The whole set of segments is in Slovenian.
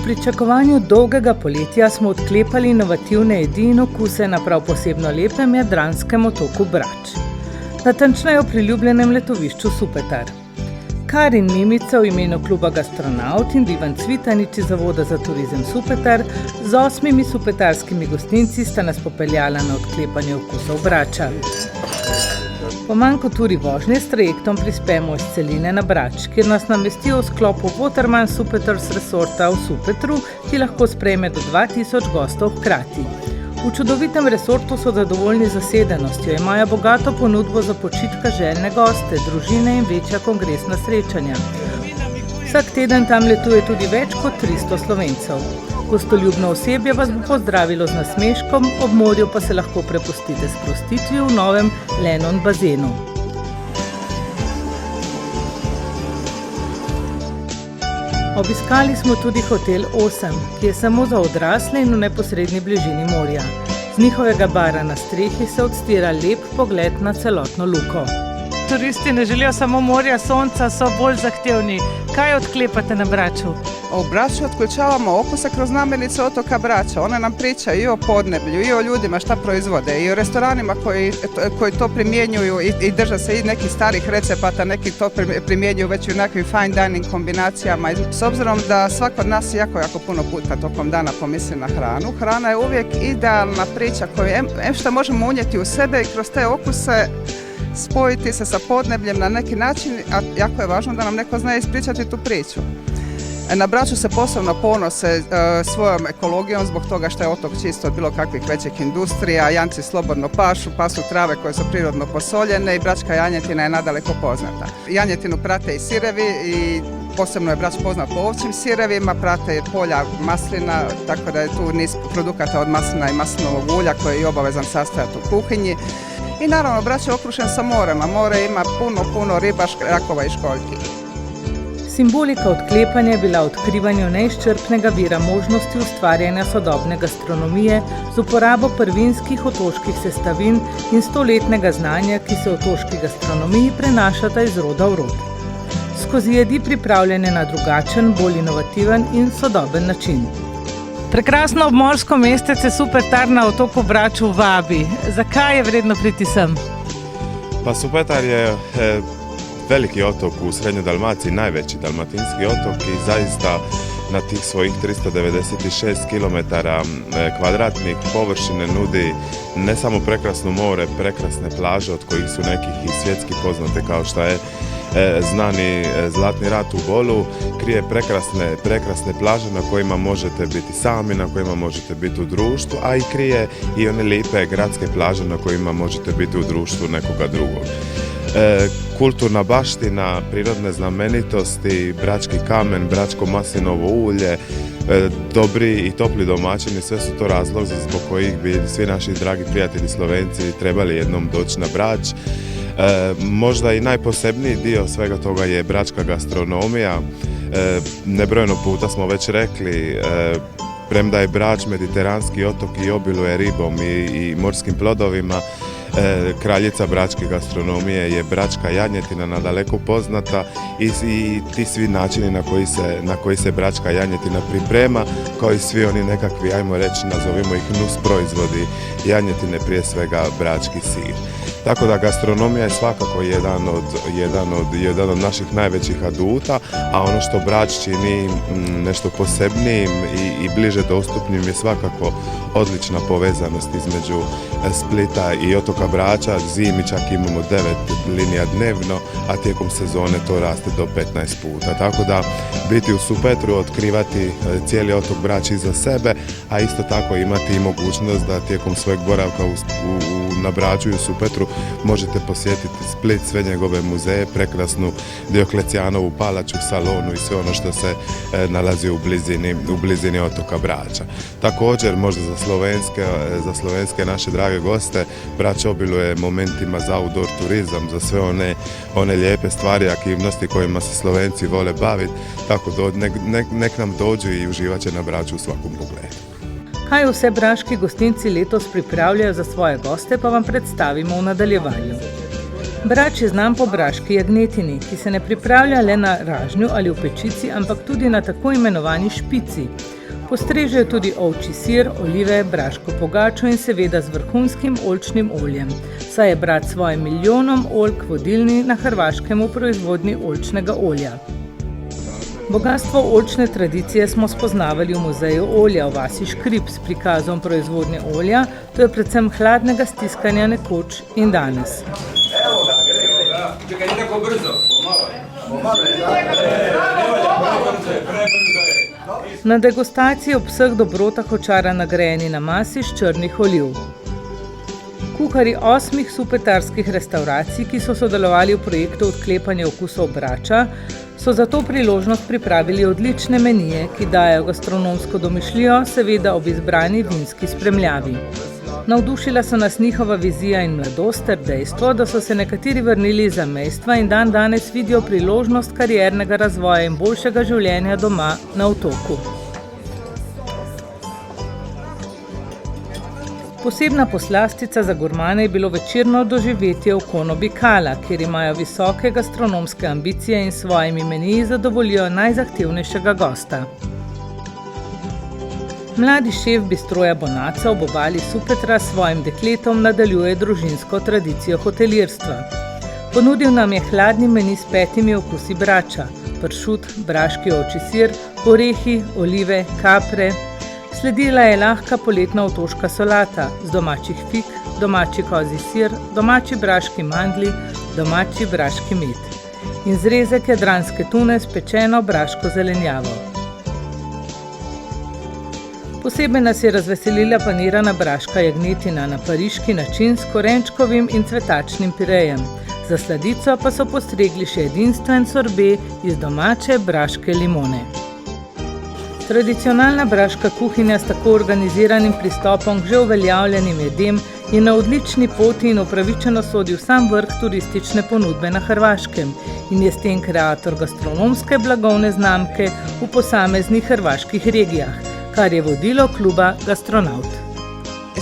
pričakovanju dolgega poletja smo odklepali inovativne jedi in okuse na prav posebno lepem jadranskem otoku Brač. Natančneje v priljubljenem letovišču Supetar. Karin Mimica v imenu kluba Gastronaut in Ivan Cvitanič iz Zavoda za turizem Supetar z 8 supetarskimi gostinci sta nas popeljala na odklepanje okusov Brača. Po manj kot uri vožnje s trajektom prispemo iz Celine na Brač, kjer nas namestijo v sklopu Waterman Supetars resorta v Supetru, ki lahko sprejme do 2000 gostov hkrati. V čudovitem resortu so zadovoljni z zasedenostjo, imajo bogato ponudbo za počitka željne goste, družine in večja kongresna srečanja. Vsak teden tam letuje tudi več kot 300 Slovencev. Gostoljubno osebje vas bo pozdravilo z nasmeškom, ob morju pa se lahko prepustite sprostitvi v novem Lennon bazenu. Obiskali smo tudi hotel 8, ki je samo za odrasle in v neposredni bližini morja. Z njihovega bara na strehi se odstira lep pogled na celotno luko. Turisti ne želijo samo morja, sonca, so bolj zahtevni. Kaj odklepate na Braču? U Braču otključavamo okuse kroz namirnice otoka Brača. One nam pričaju i o podneblju, i o ljudima šta proizvode, i o restoranima koji to primjenjuju i drže se i nekih starih recepata, neki to primjenjuju već i u nekakvim fine dining kombinacijama. S obzirom da svako od nas jako puno puta tokom dana pomisli na hranu, hrana je uvijek idealna priča koju što možemo unijeti u sebe i kroz te okuse spojiti se sa podnebljem na neki način, a jako je važno da nam neko zna ispričati tu priču. Na Braču se posebno ponose svojom ekologijom zbog toga što je otok čist od bilo kakvih većih industrija, janjci slobodno pasu trave koje su prirodno posoljene i bračka janjetina je nadaleko poznata. Janjetinu prate i sirevi i posebno je Brač poznat po ovčjim sirevima, prate polja maslina, tako da je tu niz produkata od maslina i maslinovog ulja koji je obavezan sastojati u kuhinji. I naravno Brač je okružen sa morem, a more ima puno riba, rakova i školjki. Simbolika odklepanja je bila odkrivanju neizčrpnega vira možnosti ustvarjanja sodobne gastronomije z uporabo prvinskih otoških sestavin in 100-letnega znanja, ki se v otoški gastronomiji prenašata iz roda v rod. Skozi jedi pripravljene na drugačen, bolj inovativen in sodoben način. Prekrasno obmorsko mestece Supetar na otoku Braču vabi. Zakaj je vredno priti sem? Pa Supetar je veliki otok u Srednjoj Dalmaciji, najveći dalmatinski otok i zaista na tih svojih 396 km kvadratnih površine nudi ne samo prekrasno more, prekrasne plaže od kojih su nekih i svjetski poznate kao što je znani Zlatni rat u Bolu, krije prekrasne plaže na kojima možete biti sami, na kojima možete biti u društvu, a i krije i one lijepe gradske plaže na kojima možete biti u društvu nekoga drugog. Kulturna baština, prirodne znamenitosti, brački kamen, bračko maslinovo ulje, dobri i topli domaćini, sve su to razlozi zbog kojih bi svi naši dragi prijatelji Slovenci trebali jednom doći na Brač. Možda i najposebniji dio svega toga je bračka gastronomija. Nebrojeno puta smo već rekli, premda je Brač mediteranski otok i obiluje ribom i morskim plodovima, kraljica bračke gastronomije je bračka janjetina, nadaleko poznata i ti svi načini na koji se bračka janjetina priprema, kao i svi oni nekakvi, ajmo reći, nazovimo ih nus proizvodi janjetine, prije svega brački sir. Tako da gastronomija je svakako jedan od naših najvećih aduta, a ono što Brač čini nešto posebnijim i bliže dostupnim je svakako odlična povezanost između Splita i otoka Brača. Zimi čak imamo 9 linija dnevno, a tijekom sezone to raste do 15 puta. Tako da biti u Supetru, otkrivati cijeli otok Brač iza sebe, a isto tako imati i mogućnost da tijekom svojeg boravka na Braču i u Supetru možete posjetiti Split, sve njegove muzeje, prekrasnu Dioklecijanovu palaču, Salonu i sve ono što se nalazi u blizini otoka Brača. Također, možda za slovenske naše drage goste, Brač obiluje momentima za outdoor turizam, za sve one lijepe stvari, aktivnosti kojima se Slovenci vole baviti, tako da nek nam dođu i uživat će na Braču u svakom pogledu. Kaj vse braški gostinci letos pripravljajo za svoje goste, pa vam predstavimo v nadaljevanju. Brač je znan po braški jagnjetini, ki se ne pripravlja le na ražnju ali v pečici, ampak tudi na tako imenovani špici. Postrežejo tudi ovčji sir, olive, braško pogačo in seveda z vrhunskim oljčnim oljem, saj je Brač s svojim milijonom oljk vodilni na Hrvaškem v proizvodnji oljčnega olja. Bogastvo oljčne tradicije smo spoznavali v muzeju olja v vasi Škrip s prikazom proizvodnje olja, to je predvsem hladnega stiskanja nekoč in danes. Na degustaciji ob vseh dobrotah očara nagrajeni na masi iz črnih oliv. Kuharji 8 supetarskih restavracij, ki so sodelovali v projektu odklepanja okusov Brača, so za to priložnost pripravili odlične menije, ki dajo gastronomsko domišljijo, seveda ob izbrani vinski spremljavi. Navdušila so nas njihova vizija in mladost ter dejstvo, da so se nekateri vrnili iz zamejstva in danes vidijo priložnost kariernega razvoja in boljšega življenja doma na otoku. Posebna poslastica za gurmane je bilo večerno doživetje v Konobi Kala, kjer imajo visoke gastronomske ambicije in s svojimi meniji zadovoljijo najzahtevnejšega gosta. Mladi šef bistroja Bonaca ob obali Supetra s svojim dekletom nadaljuje družinsko tradicijo hotelirstva. Ponudil nam je hladni meni s 5 okusi Brača: pršut, braški ovčji sir, orehi, olive, kapre. Sledila je lahka poletna otoška solata z domačih fig, domači kozji sir, domači braški mandlji, domači braški med in zrezek jadranske tune s pečeno braško zelenjavo. Posebej nas je razveselila panirana braška jagnetina na pariški način s korenčkovim in cvetačnim pirejem. Za sladico pa so postregli še edinstven sorbet iz domače braške limone. Tradicionalna braška kuhinja s tako organiziranim pristopom k že uveljavljenim jedem je na odlični poti in upravičeno sodi v sam vrh turistične ponudbe na Hrvaškem in je s tem kreator gastronomske blagovne znamke v posameznih hrvaških regijah, kar je vodilo kluba Gastronaut.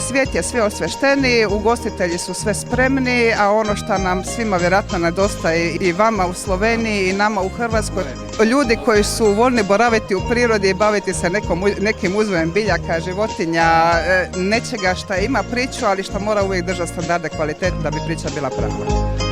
Svijet je sve osvešteniji, ugostitelji su sve spremni, a ono što nam svima vjerojatno nedostaje i vama u Sloveniji i nama u Hrvatskoj, ljudi koji su voljni boraviti u prirodi i baviti se nekim uzgojem biljaka, životinja, nečega što ima priču, ali što mora uvijek držati standarde kvalitete da bi priča bila prava.